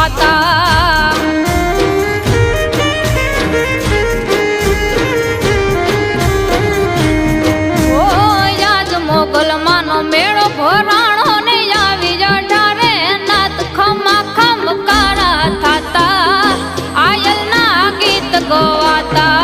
ખાતા ઓ યાદ મોગલ માનો મેળો ભરાણો ને આવી જઠારે નાત ખમા ખમ કારા થાતા આયલ ના ગીત ગવાતા